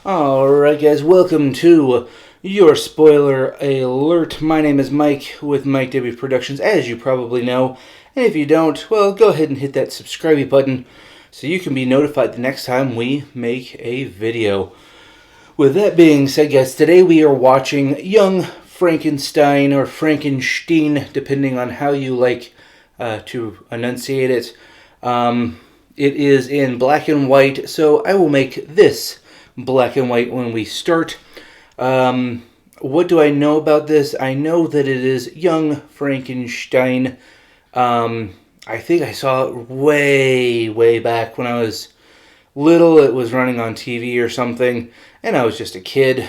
Alright guys, welcome to your spoiler alert. My name is Mike with Mike W Productions, as you probably know. And if you don't, well, go ahead and hit that subscribe button so you can be notified the next time we make a video. With that being said, guys, today we are watching Young Frankenstein, or Frankenstein, depending on how you like to enunciate it. It is in black and white, so I will make this black and white when we start. What do I know about this? I know that it is Young Frankenstein. I think I saw it way back when I was little. It was running on TV or something, and I was just a kid.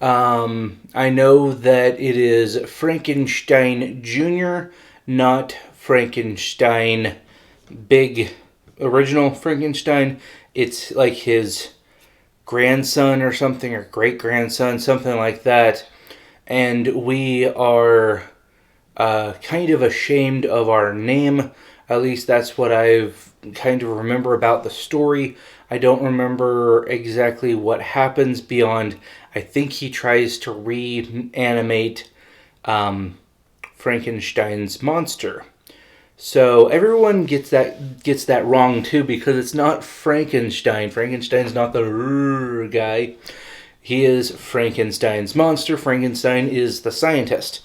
I know that it is Frankenstein Jr., not Frankenstein Big Original Frankenstein. It's like his grandson or something, or great-grandson, something like that. And we are kind of ashamed of our name. At least that's what I've kind of remember about the story. I don't remember exactly what happens beyond, I think he tries to reanimate Frankenstein's monster. So everyone gets that wrong too, because it's not Frankenstein. Frankenstein's not the guy. He is Frankenstein's monster. Frankenstein is the scientist.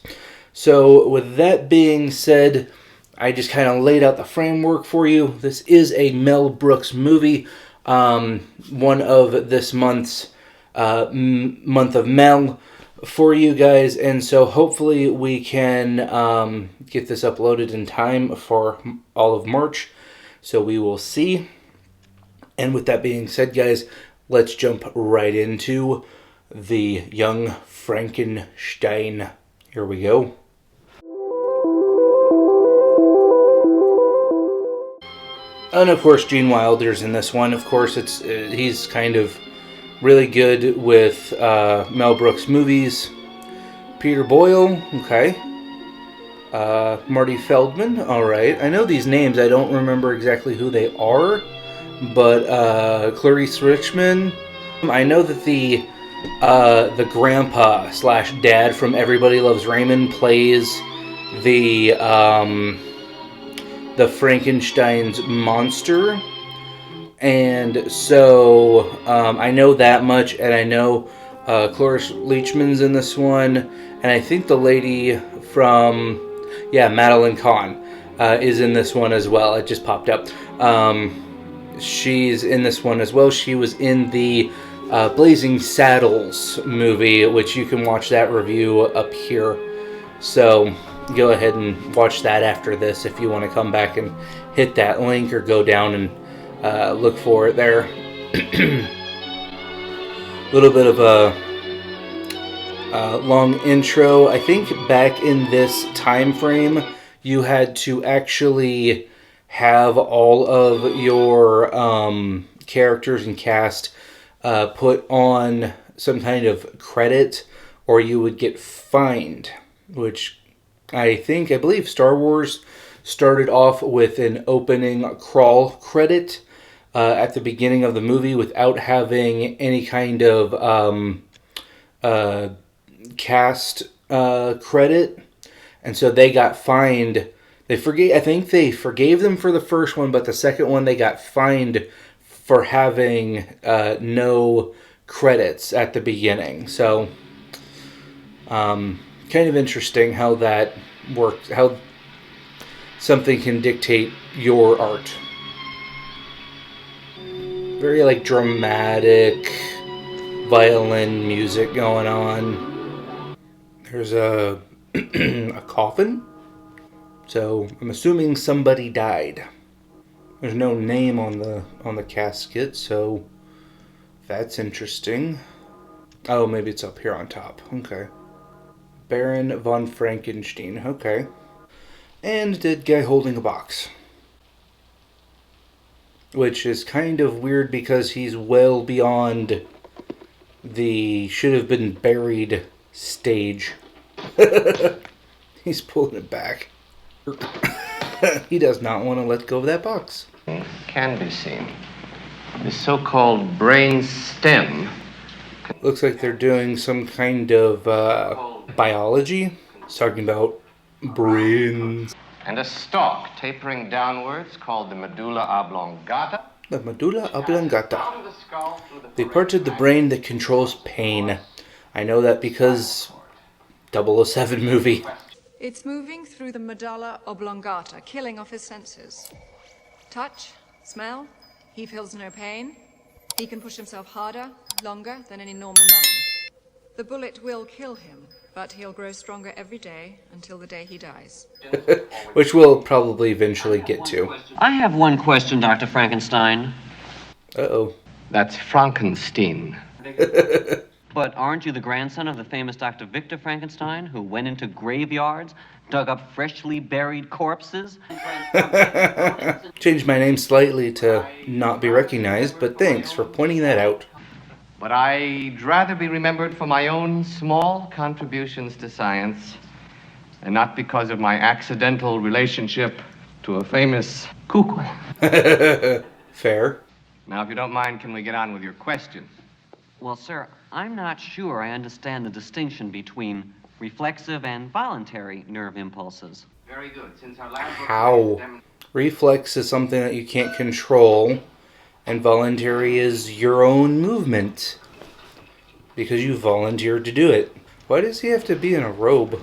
So with that being said, I just kind of laid out the framework for you. This is a Mel Brooks movie, one of this month's month of Mel for you guys, and so hopefully we can get this uploaded in time for all of March, so we will see. And with that being said, guys, let's jump right into the Young Frankenstein. Here we go. And of course Gene Wilder's in this one. Of course he's kind of really good with Mel Brooks movies. Peter Boyle, okay. Marty Feldman, alright. I know these names, I don't remember exactly who they are. But Clarice Richmond. I know that the grandpa / dad from Everybody Loves Raymond plays the Frankenstein's monster. And so I know that much, and I know Cloris Leachman's in this one, and I think the lady from, Madeline Kahn is in this one as well. It just popped up. She's in this one as well. She was in the Blazing Saddles movie, which you can watch that review up here. So go ahead and watch that after this if you want to come back and hit that link, or go down and look for it there. A little bit of a long intro. I think back in this time frame, you had to actually have all of your characters and cast put on some kind of credit, or you would get fined, which I believe Star Wars started off with an opening crawl credit at the beginning of the movie without having any kind of cast credit, and so they got fined. I think they forgave them for the first one, but the second one they got fined for having no credits at the beginning. So kind of interesting how that works, how something can dictate your art. Very dramatic violin music going on. There's a a coffin, so I'm assuming somebody died. There's no name on the casket, so that's interesting. Oh, maybe it's up here on top. Okay. Baron von Frankenstein. Okay. And dead guy holding a box. Which is kind of weird because he's well beyond the should have been buried stage. He's pulling it back. He does not want to let go of that box. Can be seen. The so-called brain stem. Looks like they're doing some kind of biology. It's talking about brains. And a stalk tapering downwards called the medulla oblongata. The medulla oblongata. They parted the brain that controls pain. I know that because 007 movie. It's moving through the medulla oblongata, killing off his senses. Touch, smell, he feels no pain. He can push himself harder, longer than any normal man. The bullet will kill him, but he'll grow stronger every day until the day he dies. Which we'll probably eventually get to. I have one question, Dr. Frankenstein. Uh-oh. That's Frankenstein. But aren't you the grandson of the famous Dr. Victor Frankenstein, who went into graveyards, dug up freshly buried corpses? Changed my name slightly to not be recognized, but thanks for pointing that out. But I'd rather be remembered for my own small contributions to science, and not because of my accidental relationship to a famous cuckoo. Fair. Now, if you don't mind, can we get on with your question? Well, sir, I'm not sure I understand the distinction between reflexive and voluntary nerve impulses. Very good. Since our lab How? Reflex is something that you can't control, and voluntary is your own movement. Because you volunteered to do it. Why does he have to be in a robe?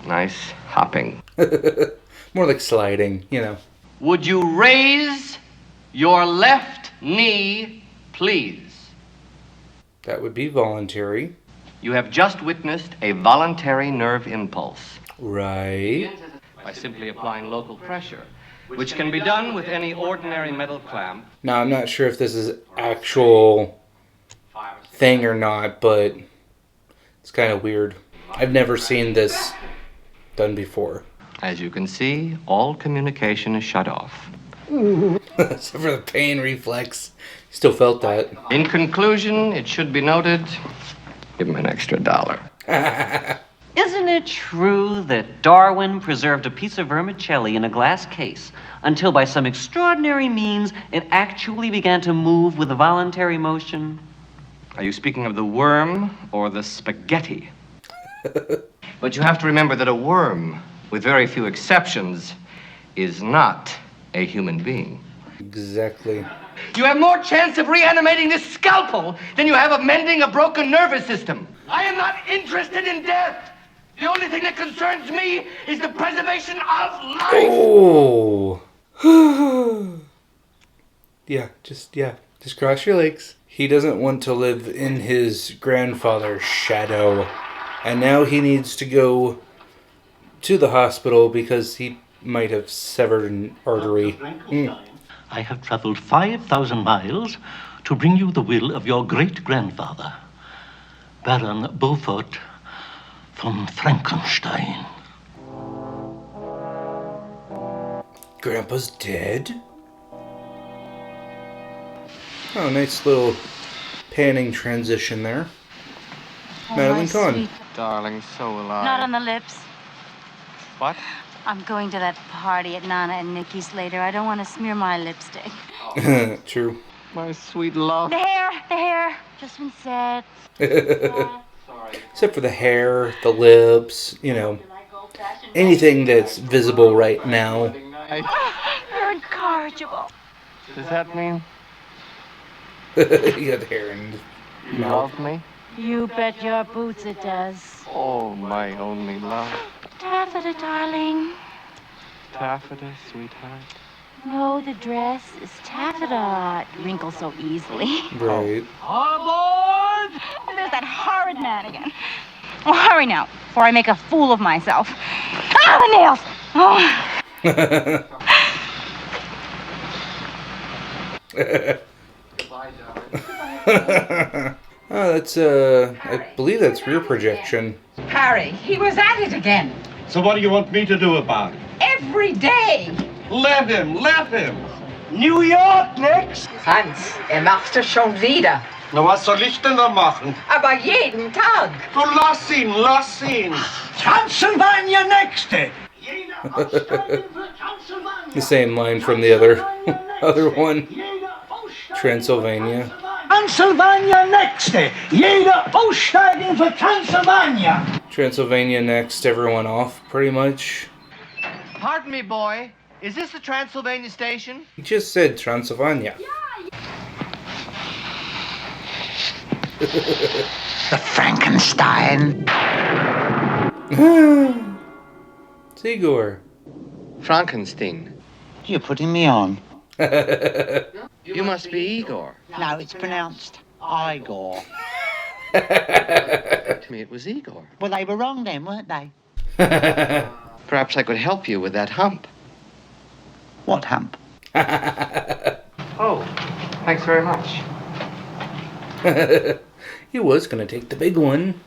Nice hopping. More like sliding, you know. Would you raise your left knee, please? That would be voluntary. You have just witnessed a voluntary nerve impulse. Right. By simply applying local pressure, which can be done with any ordinary metal clamp. Now, I'm not sure if this is actual thing or not, but it's kind of weird. I've never seen this done before. As you can see, all communication is shut off. Except for the pain reflex. Still felt that. In conclusion, it should be noted, give him an extra $1. Isn't it true that Darwin preserved a piece of vermicelli in a glass case until by some extraordinary means it actually began to move with a voluntary motion? Are you speaking of the worm or the spaghetti? But you have to remember that a worm, with very few exceptions, is not a human being. Exactly. You have more chance of reanimating this scalpel than you have of mending a broken nervous system. I am not interested in death. The only thing that concerns me is the preservation of life. Oh. Just cross your legs. He doesn't want to live in his grandfather's shadow. And now he needs to go to the hospital because he might have severed an artery. I have traveled 5,000 miles to bring you the will of your great-grandfather, Baron Beaufort von Frankenstein. Grandpa's dead? Oh, nice little panning transition there. Madeline Kahn. Sweet. Darling, so will I. Not on the lips. What? I'm going to that party at Nana and Nikki's later. I don't want to smear my lipstick. True. My sweet love. The hair. Just been said. Except for the hair, the lips, you know, anything that's visible right now. You're incorrigible. Does that mean You got the hair and you love me? You bet your boots it does. Oh, my only love. Taffeta, darling. Taffeta, sweetheart. No, the dress is taffeta. It wrinkles so easily. right. Aboard! And there's that horrid man again. Oh, hurry now, before I make a fool of myself. Ah, the nails! Oh. Oh, that's I believe that's rear projection. Harry, he was at it again. So what do you want me to do about it? Every day. Let him! New York next! Hans, machst es schon wieder. Na, was soll ich denn da machen? Aber jeden Tag. Du lass ihn! Transylvania nächste! The same line from the other one. Transylvania. Transylvania next. Jeder aussteigen für Transylvania. Transylvania next, everyone off, pretty much. Pardon me, boy. Is this the Transylvania station? He just said Transylvania. The Frankenstein. It's Igor. Frankenstein. You're putting me on. You must be Igor. No, it's pronounced Igor. To me, it was Igor. Well, they were wrong then, weren't they? Perhaps I could help you with that hump. What hump? Oh, thanks very much. He was gonna take the big one.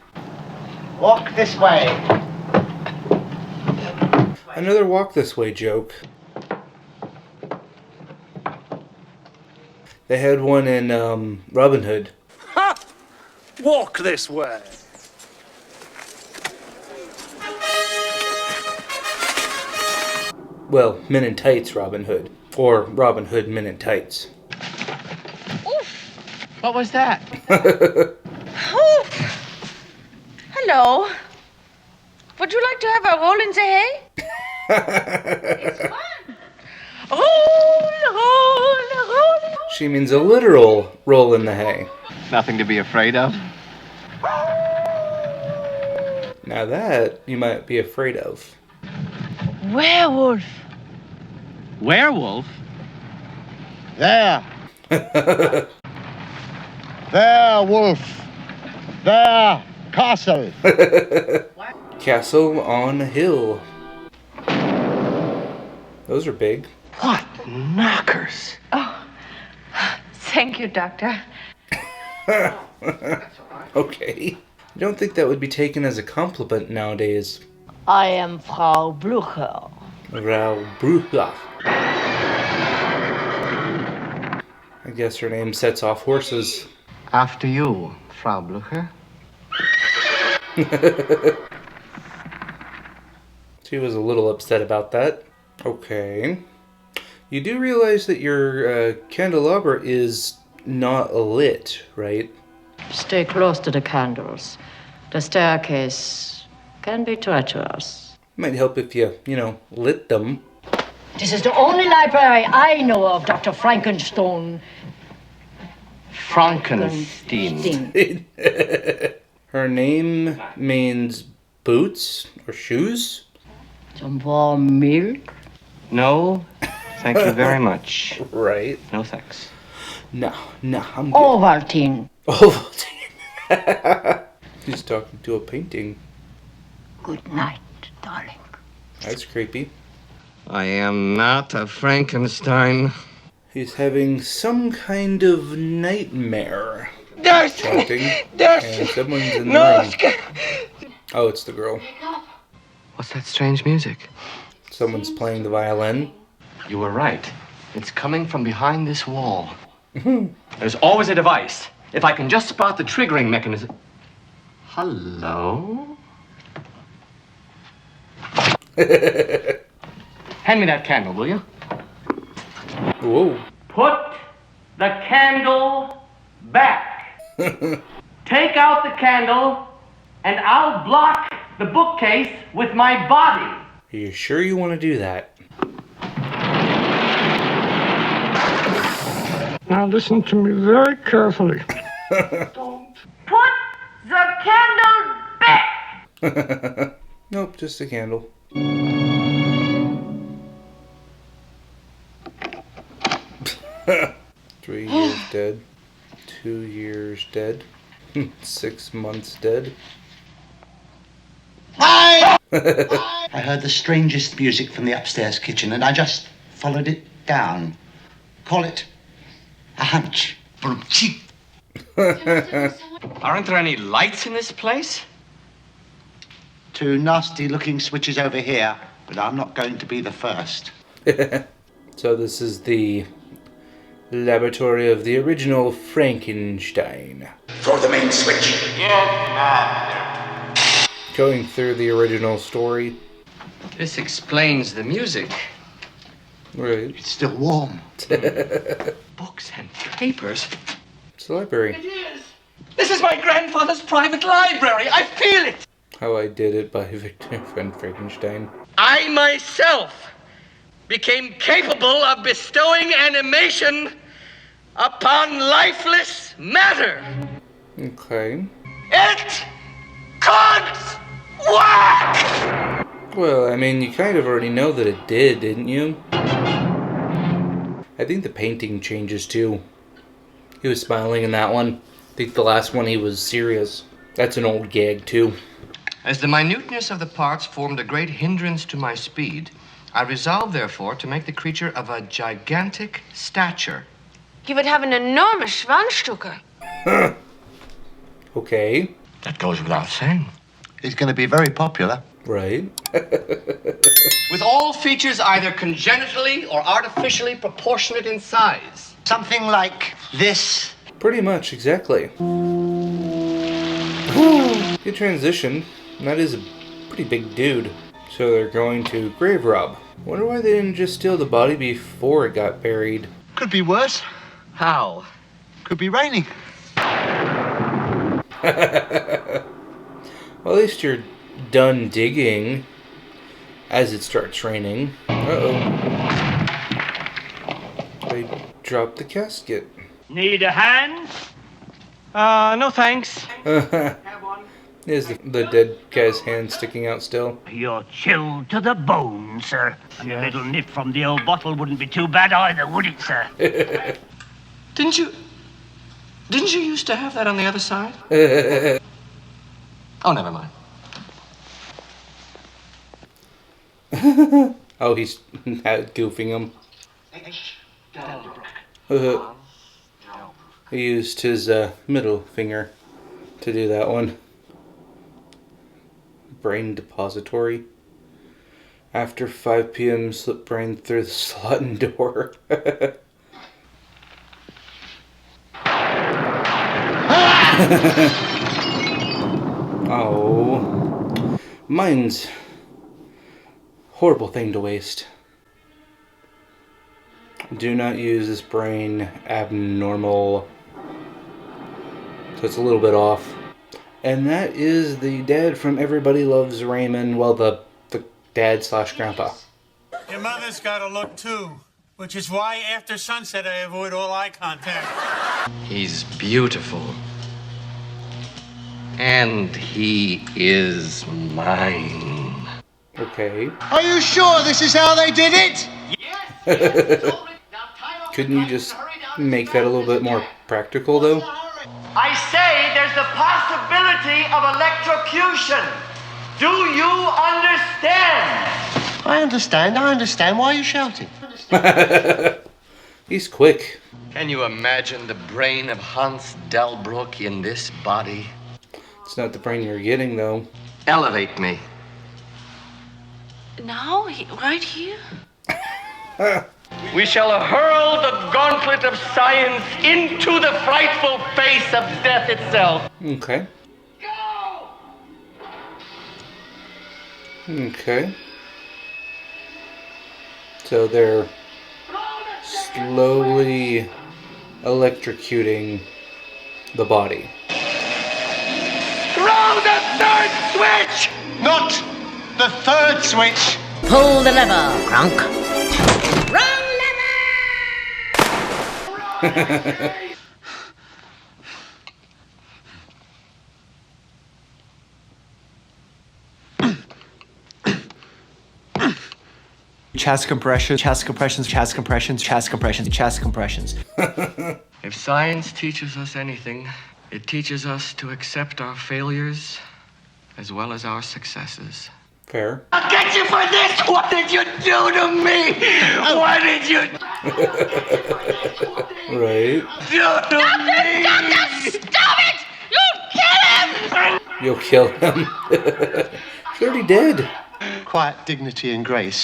Walk this way. Another walk this way joke. They had one in Robin Hood. Ha! Walk this way. Well, Men in Tights Robin Hood. Or Robin Hood Men in Tights. What was that? Oh. Hello. Would you like to have a roll in the hay? It's fun. Roll. She means a literal roll in the hay. Nothing to be afraid of. Now that you might be afraid of. Werewolf. Werewolf? There. There, wolf. There, castle. Castle on a hill. Those are big. What knockers? Oh, thank you, Doctor. Okay. I don't think that would be taken as a compliment nowadays. I am Frau Blucher. Frau Blucher. I guess her name sets off horses. After you, Frau Blucher. She was a little upset about that. Okay. You do realize that your candelabra is not lit, right? Stay close to the candles. The staircase can be treacherous. Might help if you, lit them. This is the only library I know of, Dr. Frankenstein. Frankenstein. Her name means boots or shoes? Some warm milk? No, thank you very much. Right. No thanks. No, I'm good. Ovaltine. Ovaltine. He's talking to a painting. Good night, darling. That's creepy. I am not a Frankenstein. He's having some kind of nightmare. There's Chanting. And someone's in the room. Oh, it's the girl. What's that strange music? Someone's playing the violin. You were right. It's coming from behind this wall. There's always a device. If I can just spot the triggering mechanism. Hello? Hand me that candle, will you? Whoa. Put the candle back. Take out the candle, and I'll block the bookcase with my body. Are you sure you want to do that? Now listen to me very carefully. Don't. Put the candle back. Nope, just a candle. 3 years dead. 2 years dead. 6 months dead. I heard the strangest music from the upstairs kitchen and I just followed it down. Call it a hunch. Aren't there any lights in this place? 2 nasty looking switches over here, but I'm not going to be the first. So this is the laboratory of the original Frankenstein. Throw the main switch. Going through the original story. This explains the music. Right. It's still warm. Books and papers. It's a library. It is. This is my grandfather's private library. I feel it. How I Did It by Victor von Frankenstein. I myself became capable of bestowing animation upon lifeless matter. Okay. It could work! Well, I mean, you kind of already know that it did, didn't you? I think the painting changes too. He was smiling in that one. I think the last one he was serious. That's an old gag too. As the minuteness of the parts formed a great hindrance to my speed, I resolved, therefore, to make the creature of a gigantic stature. You would have an enormous Schwanzstücke. Okay. That goes without saying. He's going to be very popular. Right. With all features either congenitally or artificially proportionate in size. Something like this. Pretty much, exactly. Good transition. That is a pretty big dude. So they're going to grave rob. Wonder why they didn't just steal the body before it got buried. Could be worse. How? Could be raining. Well, at least you're done digging as it starts raining. Uh-oh. They dropped the casket. Need a hand? No thanks. Is the dead guy's hand sticking out still? You're chilled to the bone, sir. And a little nip from the old bottle wouldn't be too bad either, would it, sir? Didn't you used to have that on the other side? Oh, never mind. Oh, he's goofing him. He used his middle finger to do that one. Brain depository. After 5 p.m., slip brain through the slot and door. Oh. Mine's horrible thing to waste. Do not use this brain abnormal. So it's a little bit off. And that is the dad from Everybody Loves Raymond. Well, the dad / grandpa. Your mother's got a look too, which is why after sunset I avoid all eye contact. He's beautiful. And he is mine. Okay. Are you sure this is how they did it? Couldn't you just make that a little bit more practical, though? I say there's the possibility of electrocution. Do you understand? I understand. Why are you shouting? He's quick. Can you imagine the brain of Hans Delbruck in this body? It's not the brain you're getting, though. Elevate me. Now? Right here? We shall hurl the gauntlet of science into the frightful face of death itself. Okay. Okay. So they're slowly electrocuting the body. Throw the third switch! Not the third switch. Pull the lever, Kronk. Wrong lever! Chest compressions. If science teaches us anything, it teaches us to accept our failures as well as our successes. Fair. I'll get you for this! What did you do to me? What did you Right. do to me? Stop it! You You'll kill him. He's already dead. Quiet dignity and grace.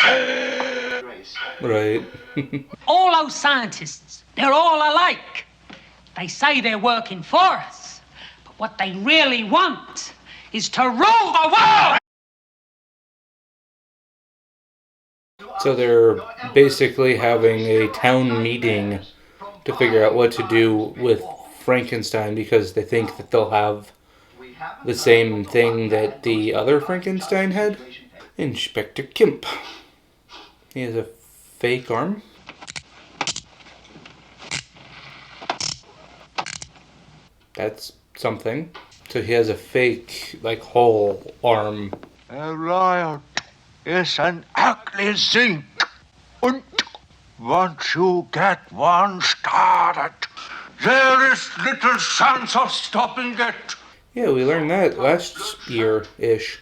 Right. All those scientists, they're all alike. They say they're working for us, but what they really want is to rule the world! So they're basically having a town meeting to figure out what to do with Frankenstein because they think that they'll have the same thing that the other Frankenstein had. Inspector Kimp. He has a fake arm. That's something. So he has a fake, like, whole arm. A riot is an ugly thing. And once you get one started, there is little chance of stopping it. Yeah, we learned that last year-ish.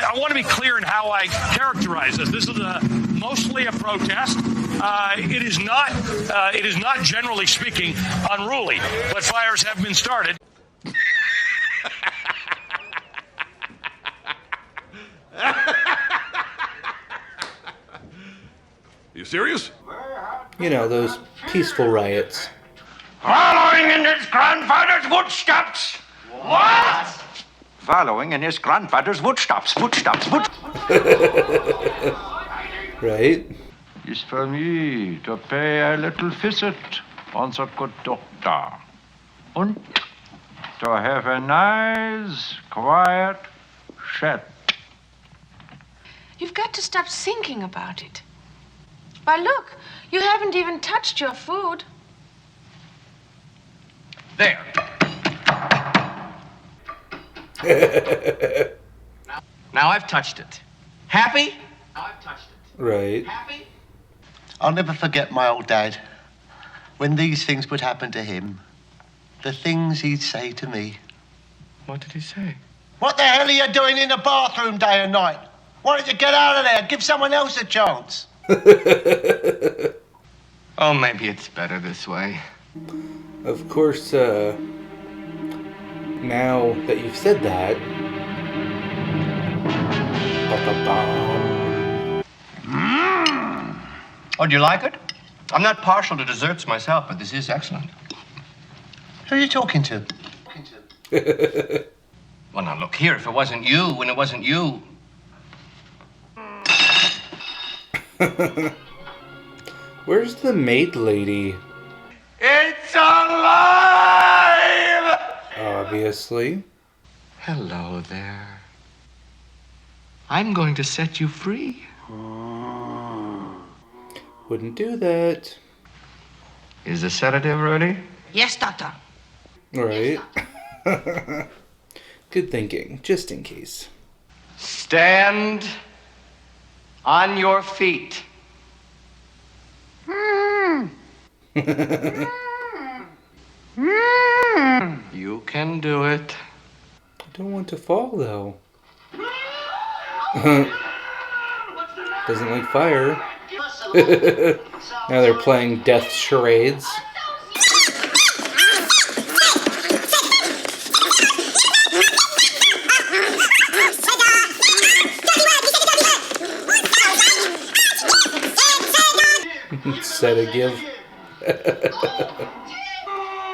I want to be clear in how I characterize this. This is mostly a protest. It is not, generally speaking, unruly, but fires have been started. You serious? You know, those peaceful riots. Following in his grandfather's footsteps. What? Following in his grandfather's footsteps. Right? It's for me to pay a little visit on the good doctor. And to have a nice, quiet chat. You've got to stop thinking about it. Why, look, you haven't even touched your food. There. Now I've touched it. Happy? Now I've touched it. Right. Happy? I'll never forget my old dad. When these things would happen to him, the things he'd say to me. What did he say? What the hell are you doing in the bathroom day and night? Why don't you get out of there? Give someone else a chance. Oh, maybe it's better this way. Of course, now that you've said that... Oh, do you like it? I'm not partial to desserts myself, but this is excellent. Who are you talking to? Well, now, look here. If it wasn't you, when it wasn't you... Where's the maid lady? It's alive! Obviously. Hello there. I'm going to set you free. Wouldn't do that. Is the sedative ready? Yes, Doctor. Right. Good thinking, just in case. Stand on your feet. You can do it. I don't want to fall, though. Doesn't like fire. Now they're playing death charades. Set a give.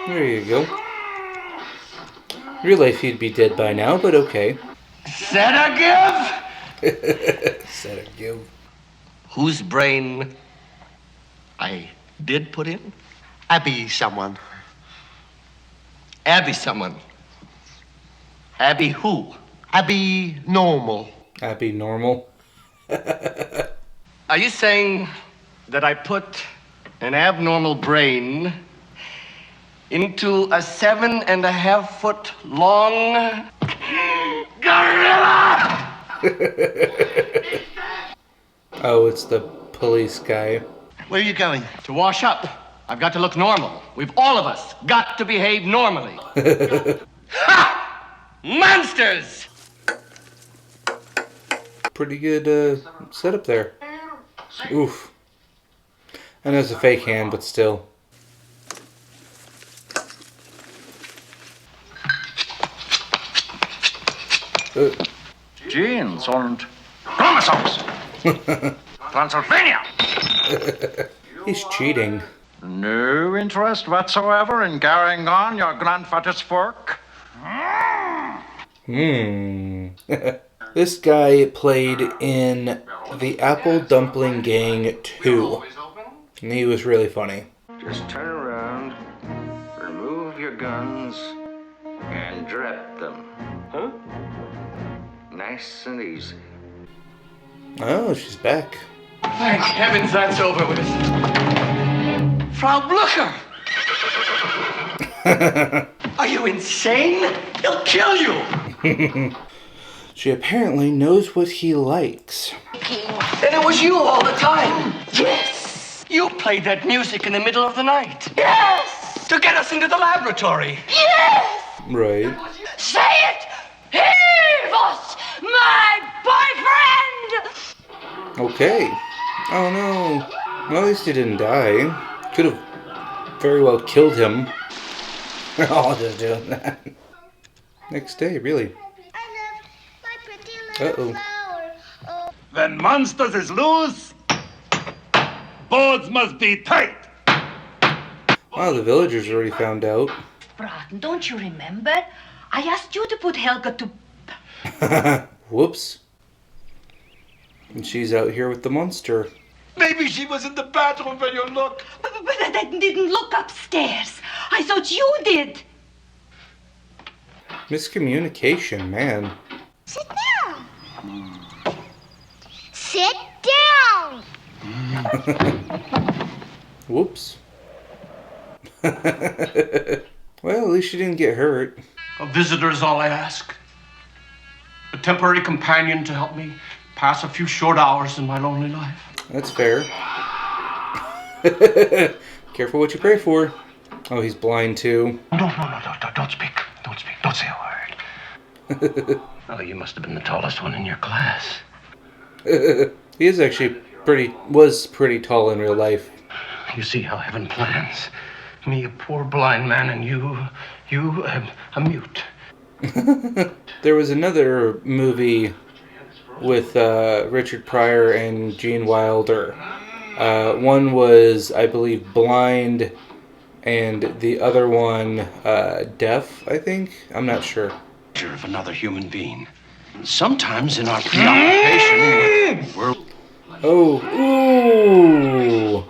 There you go. Real life you'd be dead by now, but okay. Set a give? Set a give. Whose brain I did put in? Abby someone. Abby someone. Abby who? Abby normal. Abby normal. Are you saying that I put an abnormal brain into a 7.5-foot long gorilla? Oh, it's the police guy. Where are you going? To wash up. I've got to look normal. We've all of us got to behave normally. Ha! Monsters! Pretty good setup there. Oof. I know it's a fake hand, but still. Genes und chromosomes. Transylvania. He's cheating. No interest whatsoever in carrying on your grandfather's work? This guy played in The Apple Dumpling Gang 2. And he was really funny. Just turn around, remove your guns, and drop them. Huh? Nice and easy. Oh, she's back. Thank heavens that's over with. Frau Blucher! Are you insane? He'll kill you! She apparently knows what he likes. And it was you all the time! Yes! You played that music in the middle of the night. Yes! To get us into the laboratory. Yes! Right. Say it! He was my boyfriend! Okay. Oh no. Well, at least he didn't die. Could have very well killed him. Oh, just doing that. Next day, really. Uh-oh. When monsters is loose, boards must be tight. Wow, the villagers already found out. Braten, don't you remember? I asked you to put Helga to... Whoops. And she's out here with the monster. Maybe she was in the bathroom when you looked. But I didn't look upstairs. I thought you did. Miscommunication, man. Sit down. Sit down. Whoops. Well, at least she didn't get hurt. A visitor is all I ask. A temporary companion to help me pass a few short hours in my lonely life. That's fair. Careful what you pray for. Oh, he's blind too. No, don't speak. Don't speak. Don't say a word. Oh, you must have been the tallest one in your class. He is actually was pretty tall in real life. You see how heaven plans. Me, a poor blind man, and you a mute. There was another movie with Richard Pryor and Gene Wilder. One was, I believe, blind, and the other one deaf, I think? I'm not sure. Of another human being. Sometimes in our preoccupation, we're... Oh, ooh!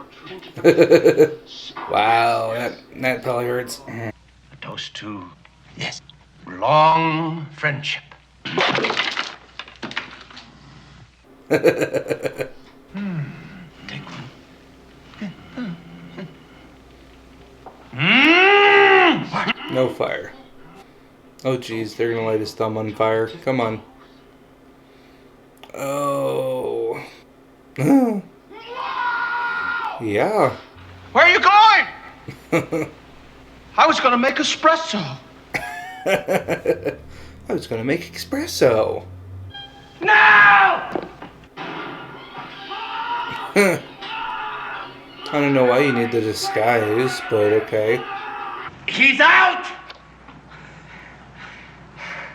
Wow, that probably hurts. A toast to... Yes. Long friendship. Take one. No fire. Oh geez, they're gonna light his thumb on fire. Come on. Oh. Yeah. Where are you going? I was gonna make espresso. I was gonna make espresso. No! I don't know why you need the disguise, but okay. He's out!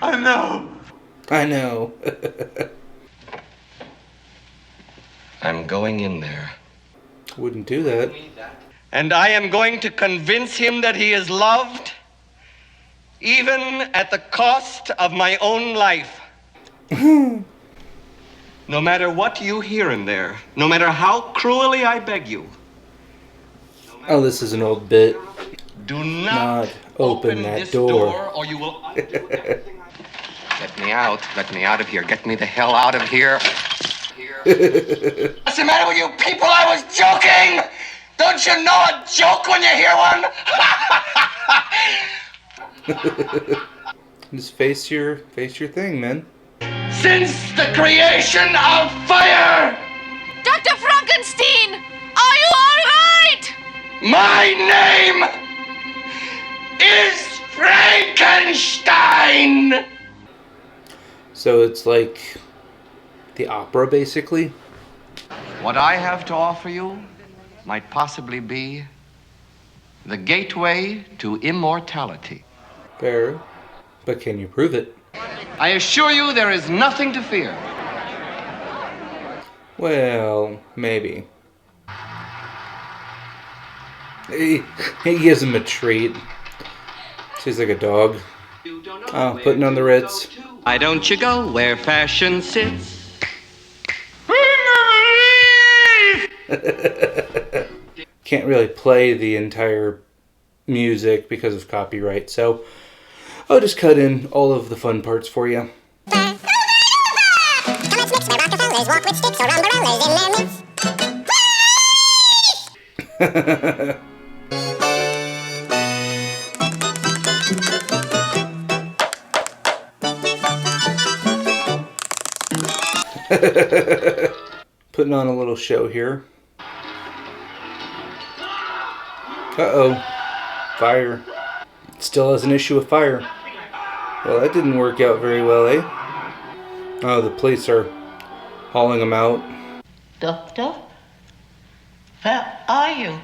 I know. I know. I'm going in there. Wouldn't do that. And I am going to convince him that he is loved, even at the cost of my own life. No matter what you hear in there, no matter how cruelly I beg you. Oh, this is an old bit. Do not open that this door. or you will undo everything. Let me out. Let me out of here. Get me the hell out of here. What's the matter with you people? I was joking! Don't you know a joke when you hear one? Just face your thing, man. Since the creation of fire! Dr. Frankenstein! Are you all right? My name is Frankenstein! So it's like the opera, basically? What I have to offer you might possibly be the gateway to immortality. Fair. But can you prove it? I assure you there is nothing to fear. Well, maybe. He gives him a treat. She's like a dog. Oh, putting on the Ritz. Why don't you go where fashion sits? Can't really play the entire music because of copyright, so I'll just cut in all of the fun parts for you. Putting on a little show here. Uh-oh. Fire. Still has an issue with fire. Well, that didn't work out very well, eh? Oh, the police are hauling him out. Doctor? Where are you?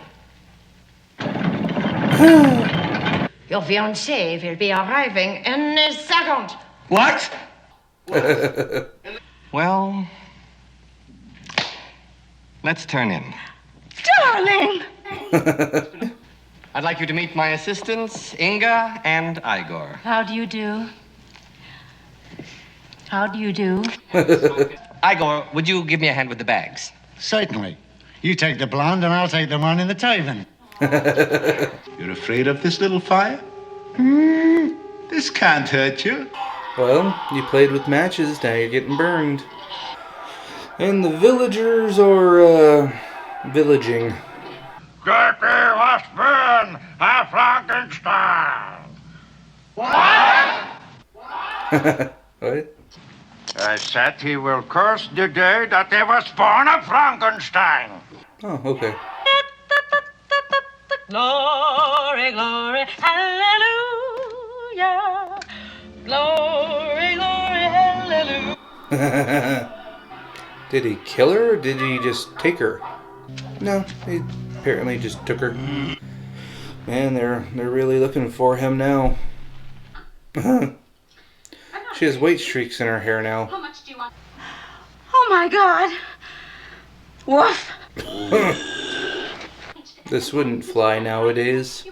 Your fiancé will be arriving in a second. What? Well, let's turn in. Darling! I'd like you to meet my assistants, Inga and Igor. How do you do? How do you do? Igor, would you give me a hand with the bags? Certainly. You take the blonde and I'll take the one in the tavern. You're afraid of this little fire? This can't hurt you. Well, you played with matches, now you're getting burned. And the villagers are, villaging. Jackie Westman, a Frankenstein. What? I said he will curse the day that there was born a Frankenstein. Oh, okay. Glory, glory, hallelujah. Glory, glory, hallelujah. Did he kill her or did he just take her? No, he apparently just took her. Man, they're really looking for him now. She has white streaks in her hair now. How much do you want? Oh my God. Woof. This wouldn't fly nowadays.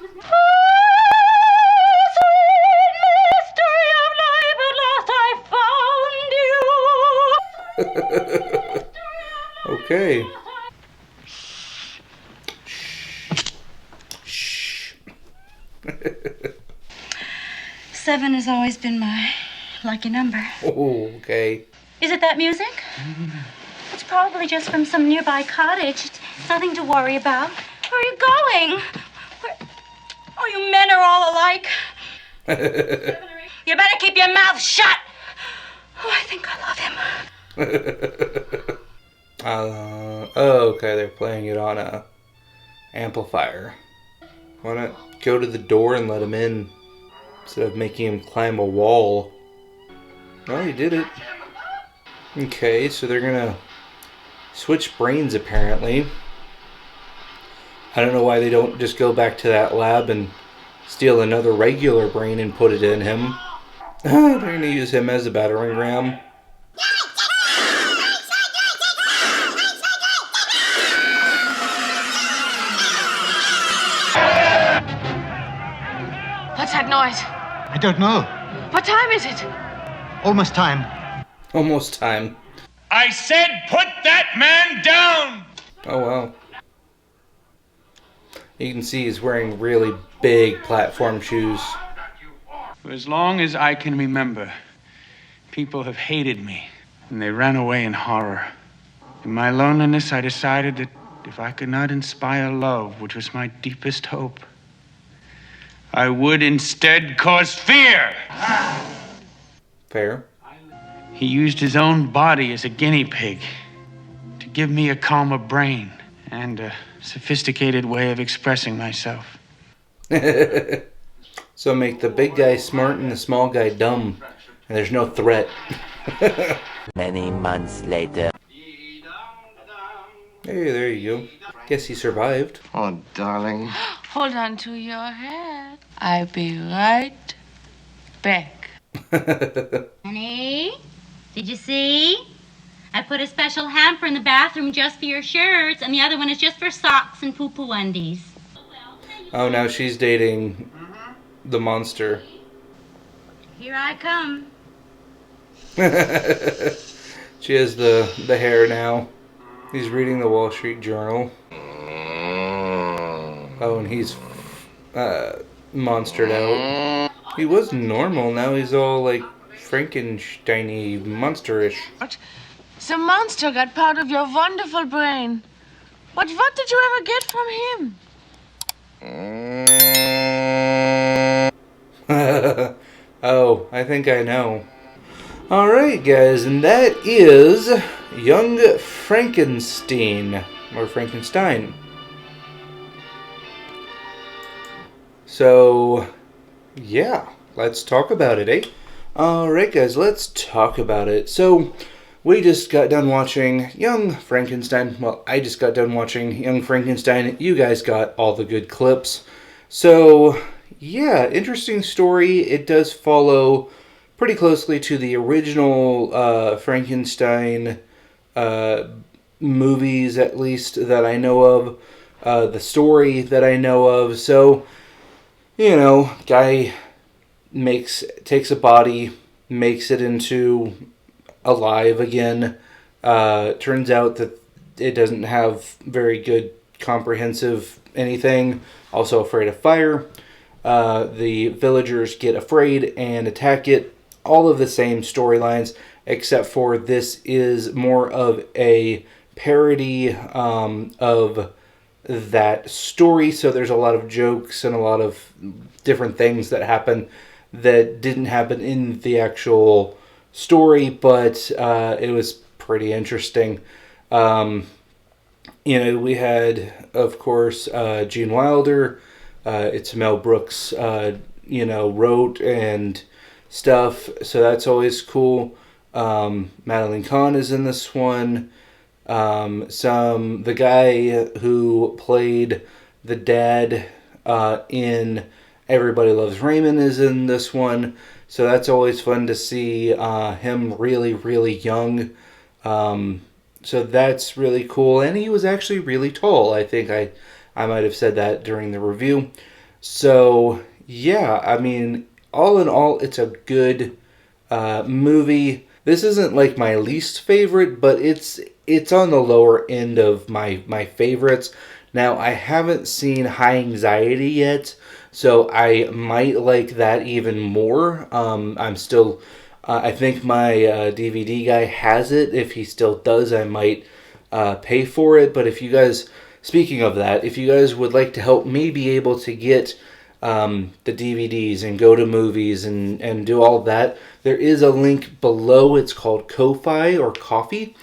Okay. Shh. 7 has always been my lucky number. Oh, okay. Is it that music? It's probably just from some nearby cottage. It's nothing to worry about. Where are you going? Oh, you men are all alike. You better keep your mouth shut. Oh, I think I love him. Oh, okay, they're playing it on a amplifier. Why not go to the door and let him in instead of making him climb a wall? Well, he did it. Okay, so they're gonna switch brains apparently. I don't know why they don't just go back to that lab and steal another regular brain and put it in him. They're gonna use him as a battering ram. What's that noise? I don't know. What time is it? Almost time. Almost time. I said put that man down! Oh, wow. You can see he's wearing really big platform shoes. For as long as I can remember, people have hated me, and they ran away in horror. In my loneliness, I decided that if I could not inspire love, which was my deepest hope, I would instead cause fear. Fair. He used his own body as a guinea pig to give me a calmer brain and a sophisticated way of expressing myself. So make the big guy smart and the small guy dumb, and there's no threat. Many months later. Hey, there you go. Guess he survived. Oh, darling. Hold on to your hat. I'll be right back. Honey, did you see? I put a special hamper in the bathroom just for your shirts, and the other one is just for socks and poo-poo undies. Oh, now she's dating the monster. Here I come. She has the hair now. He's reading the Wall Street Journal. Oh, and he's monstered out. He was normal. Now he's all like Frankenstein-y, monsterish. The monster got part of your wonderful brain. But what did you ever get from him? Oh, I think I know. Alright, guys, and that is Young Frankenstein, or Frankenstein. So, yeah, let's talk about it, eh? Alright, guys, let's talk about it. So, we just got done watching Young Frankenstein. Well, I just got done watching Young Frankenstein. You guys got all the good clips. So, yeah, interesting story. It does follow pretty closely to the original Frankenstein movies, at least that I know of. The story that I know of. So, you know, guy takes a body, makes it into alive again. Turns out that it doesn't have very good comprehensive anything. Also afraid of fire. The villagers get afraid and attack it. All of the same storylines, except for this is more of a parody of that story. So there's a lot of jokes and a lot of different things that happen that didn't happen in the actual story, but it was pretty interesting. You know, we had, of course, Gene Wilder. It's Mel Brooks, you know, wrote and stuff, so that's always cool. Madeline Kahn is in this one. The guy who played the dad in Everybody Loves Raymond is in this one. So that's always fun to see him really, really young. So that's really cool. And he was actually really tall. I think I might have said that during the review. So, yeah, I mean, all in all, it's a good movie. This isn't like my least favorite, but it's on the lower end of my favorites. Now, I haven't seen High Anxiety yet, so I might like that even more. I'm still, I think my DVD guy has it. If he still does, I might pay for it. But if you guys, speaking of that, if you guys would like to help me be able to get the DVDs and go to movies and do all that, there is a link below. It's called Ko-Fi or Coffee.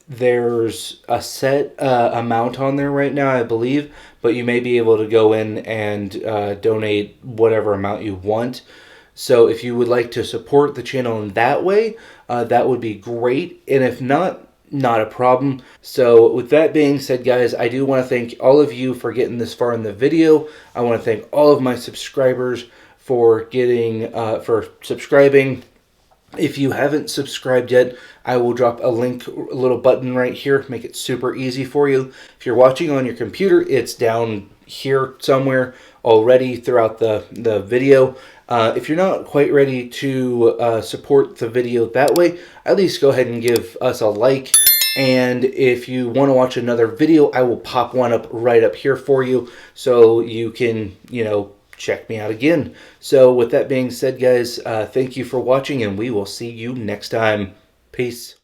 There's a set amount on there right now, I believe, but you may be able to go in and donate whatever amount you want. So if you would like to support the channel in that way, that would be great. And if not, not a problem. So with that being said, guys, I do want to thank all of you for getting this far in the video. I want to thank all of my subscribers for subscribing. If you haven't subscribed yet, I will drop a link, a little button right here, make it super easy for you. If you're watching on your computer, it's down here somewhere already throughout the video. If you're not quite ready to support the video that way, at least go ahead and give us a like. And if you want to watch another video, I will pop one up right up here for you so you can, you know, check me out again. So with that being said, guys, thank you for watching, and we will see you next time. Peace.